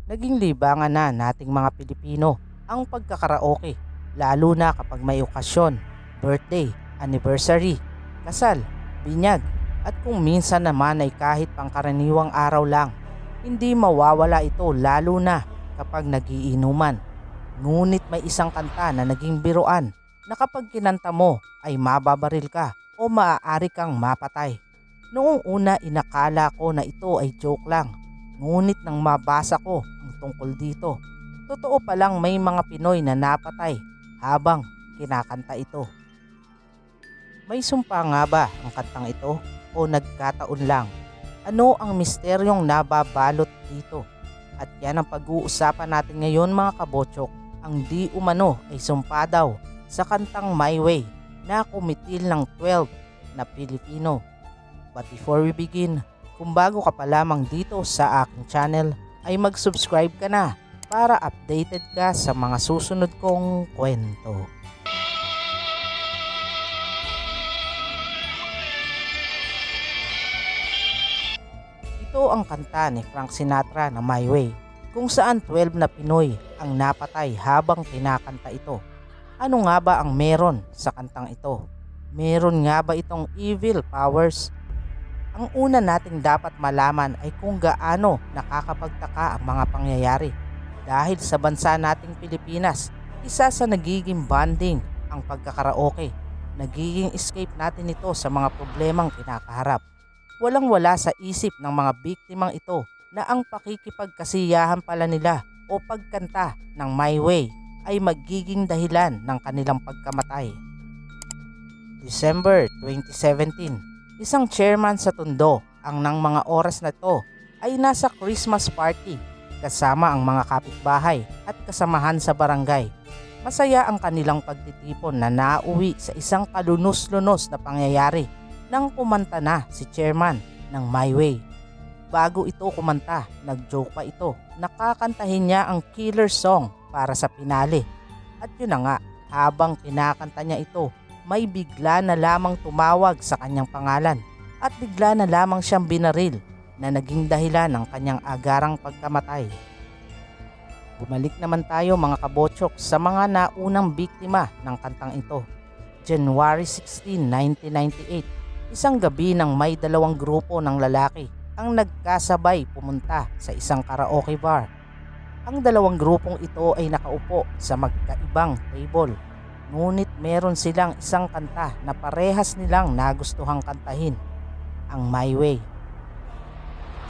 Naging libangan na nating mga Pilipino ang pagkakaraoke, lalo na kapag may okasyon, birthday, anniversary, kasal, binyag, at kung minsan naman ay kahit pangkaraniwang araw lang. Hindi mawawala ito lalo na kapag nagiinuman. Ngunit may isang kanta na naging biruan na kapag kinanta mo ay mababaril ka o maaari kang mapatay. Noong una inakala ko na ito ay joke lang. Ngunit nang mabasa ko ang tungkol dito, totoo palang may mga Pinoy na napatay habang kinakanta ito. May sumpa nga ba ang kantang ito o nagkataon lang? Ano ang misteryong nababalot dito? At yan ang pag-uusapan natin ngayon mga kabotsok. Ang di umano ay sumpa daw sa kantang My Way na kumitil ng 12 na Pilipino. But before we begin, kung bago ka pa lamang dito sa aking channel ay mag-subscribe ka na para updated ka sa mga susunod kong kwento. Ito ang kanta ni Frank Sinatra na My Way, kung saan 12 na Pinoy ang napatay habang kinakanta ito. Ano nga ba ang meron sa kantang ito? Meron nga ba itong evil powers? Ang una nating dapat malaman ay kung gaano nakakapagtaka ang mga pangyayari. Dahil sa bansa nating Pilipinas, isa sa nagiging bonding ang pagkakaraoke. Nagiging escape natin ito sa mga problemang kinakaharap. Walang-wala sa isip ng mga biktimang ito na ang pakikipagkasiyahan pala nila o pagkanta ng My Way ay magiging dahilan ng kanilang pagkamatay. December 2017, isang chairman sa Tondo ang ng mga oras na ito ay nasa Christmas party kasama ang mga kapitbahay at kasamahan sa barangay. Masaya ang kanilang pagtitipon na nauwi sa isang kalunos-lunos na pangyayari nang kumanta na si chairman ng My Way. Bago ito kumanta, nag-joke pa ito. Nakakantahin niya ang killer song para sa pinali. At yun na nga, habang kinakanta niya ito, may bigla na lamang tumawag sa kanyang pangalan at bigla na lamang siyang binaril na naging dahilan ng kanyang agarang pagkamatay. Bumalik naman tayo mga kabotsok sa mga naunang biktima ng kantang ito. January 16, 1998, isang gabi nang may dalawang grupo ng lalaki ang nagkasabay pumunta sa isang karaoke bar. Ang dalawang grupong ito ay nakaupo sa magkaibang table. Ngunit meron silang isang kanta na parehas nilang nagustuhang kantahin, ang My Way.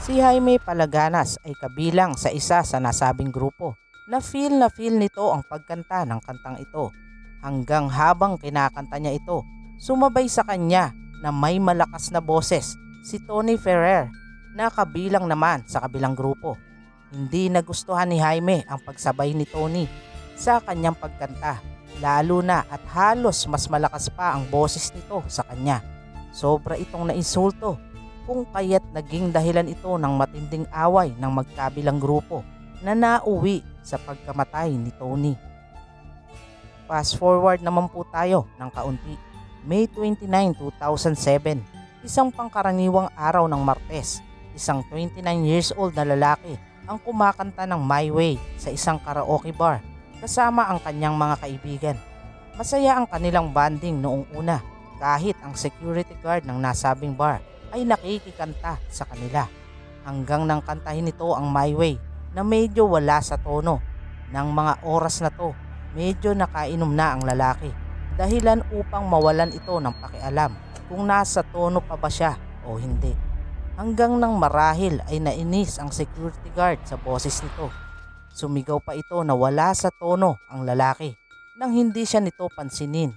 Si Jaime Palaganas ay kabilang sa isa sa nasabing grupo. Na feel nito ang pagkanta ng kantang ito. Hanggang habang kinakanta niya ito, sumabay sa kanya na may malakas na boses si Tony Ferrer na kabilang naman sa kabilang grupo. Hindi nagustuhan ni Jaime ang pagsabay ni Tony sa kanyang pagkanta, lalo na at halos mas malakas pa ang boses nito sa kanya. Sobra itong nainsulto kung kaya't naging dahilan ito ng matinding away ng magkabilang grupo na nauwi sa pagkamatay ni Tony. Fast forward naman po tayo ng kaunti. May 29, 2007, isang pangkaraniwang araw ng Martes, isang 29 years old na lalaki ang kumakanta ng My Way sa isang karaoke bar kasama ang kanyang mga kaibigan. Masaya ang kanilang bonding noong una kahit ang security guard ng nasabing bar ay nakikikanta sa kanila. Hanggang nang kantahin nito ang My Way na medyo wala sa tono. Nang mga oras na to, medyo nakainom na ang lalaki. Dahilan upang mawalan ito ng pakialam kung nasa tono pa ba siya o hindi. Hanggang nang marahil ay nainis ang security guard sa boses nito. Sumigaw pa ito na wala sa tono ang lalaki nang hindi siya nito pansinin.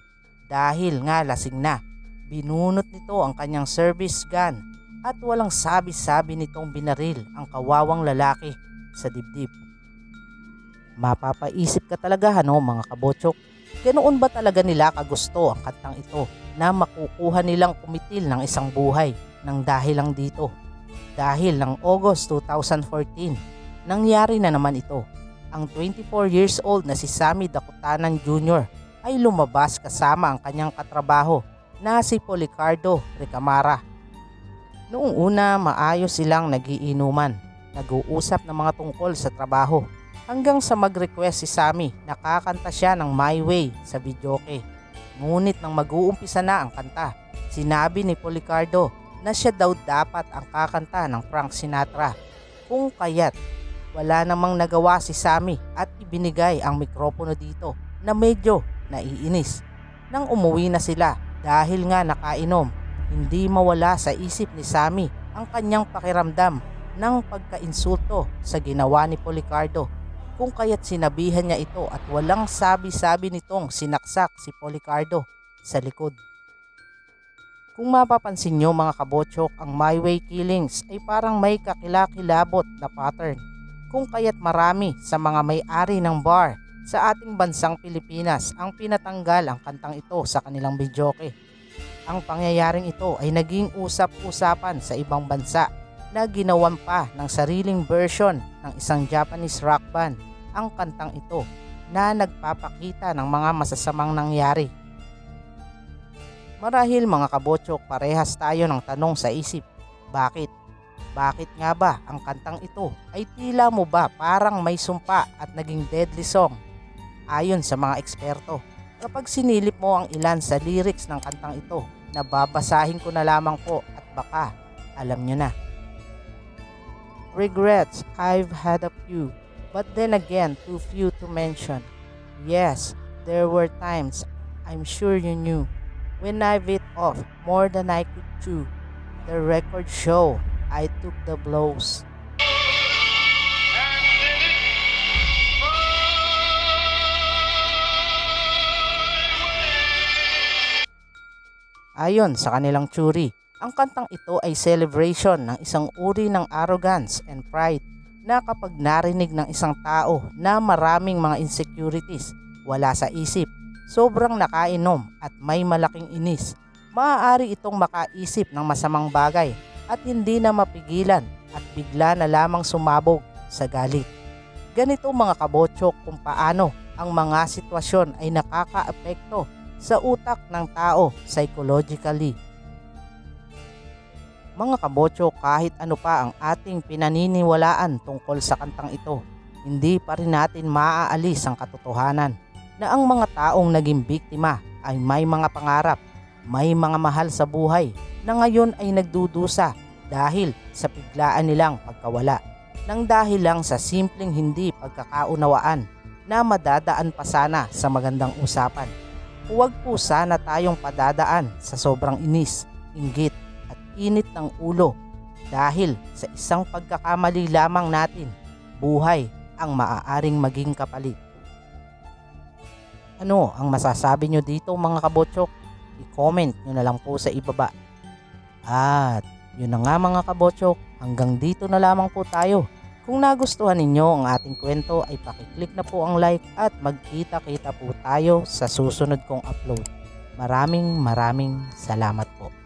Dahil nga lasing na, binunot nito ang kanyang service gun at walang sabi-sabi nitong binaril ang kawawang lalaki sa dibdib. Mapapaisip ka talaga mga kabotsok. Ganoon ba talaga nila kagusto ang kantang ito na makukuha nilang kumitil ng isang buhay nang dahil lang dito? Dahil ng August 2014, nangyari na naman ito. Ang 24 years old na si Sammy Dakutanan Jr. ay lumabas kasama ang kanyang katrabaho na si Policardo Recamara. Noong una maayos silang nagiinuman nag-uusap ng mga tungkol sa trabaho. Hanggang sa mag-request si Sammy na kakanta siya ng My Way sa videoke. Ngunit nang mag-uumpisa na ang kanta, sinabi ni Policardo na siya daw dapat ang kakanta ng Frank Sinatra. Kung kaya't wala namang nagawa si Sammy at ibinigay ang mikropono dito na medyo naiinis. Nang umuwi na sila dahil nga nakainom, hindi mawala sa isip ni Sammy ang kanyang pakiramdam ng pagkainsulto sa ginawa ni Policardo. Kung kaya't sinabihan niya ito at walang sabi-sabi nitong sinaksak si Policardo sa likod. Kung mapapansin nyo mga kabotsyok, ang My Way killings ay parang may kakilakilabot na pattern. Kung kaya't marami sa mga may-ari ng bar sa ating bansang Pilipinas ang pinatanggal ang kantang ito sa kanilang videoke. Ang pangyayaring ito ay naging usap-usapan sa ibang bansa na ginawan pa ng sariling version ng isang Japanese rock band ang kantang ito na nagpapakita ng mga masasamang nangyari. Marahil mga kabotsyok, parehas tayo ng tanong sa isip. Bakit? Bakit nga ba ang kantang ito ay tila mo ba parang may sumpa at naging deadly song? Ayon sa mga eksperto, kapag sinilip mo ang ilan sa lyrics ng kantang ito, na babasahin ko na lamang po at baka alam nyo na. Regrets, I've had a few, but then again too few to mention. Yes, there were times, I'm sure you knew, when I bit off more than I could chew. The record show I took the blows. Ayon sa kanilang theory, ang kantang ito ay celebration ng isang uri ng arrogance and pride na kapag narinig ng isang tao na maraming mga insecurities, wala sa isip, sobrang nakainom at may malaking inis, maaari itong makaisip ng masamang bagay at hindi na mapigilan at bigla na lamang sumabog sa galit. Ganito mga kabotsyok kung paano ang mga sitwasyon ay nakakaapekto sa utak ng tao psychologically. Mga kabotsyok, kahit ano pa ang ating pinaniniwalaan tungkol sa kantang ito, hindi pa rin natin maaalis ang katotohanan na ang mga taong naging biktima ay may mga pangarap, may mga mahal sa buhay na ngayon ay nagdudusa dahil sa biglaan nilang pagkawala, nang dahil lang sa simpleng hindi pagkakaunawaan na madadaan pa sana sa magandang usapan. Huwag po sana tayong padadaan sa sobrang inis, inggit at init ng ulo dahil sa isang pagkakamali lamang natin, buhay ang maaaring maging kapalit. Ano ang masasabi nyo dito mga kabotsyok? I-comment nyo na lang po sa ibaba. At yun na nga mga kabotsyok, hanggang dito na lamang po tayo. Kung nagustuhan ninyo ang ating kwento ay pakiclick na po ang like at magkita-kita po tayo sa susunod kong upload. Maraming salamat po.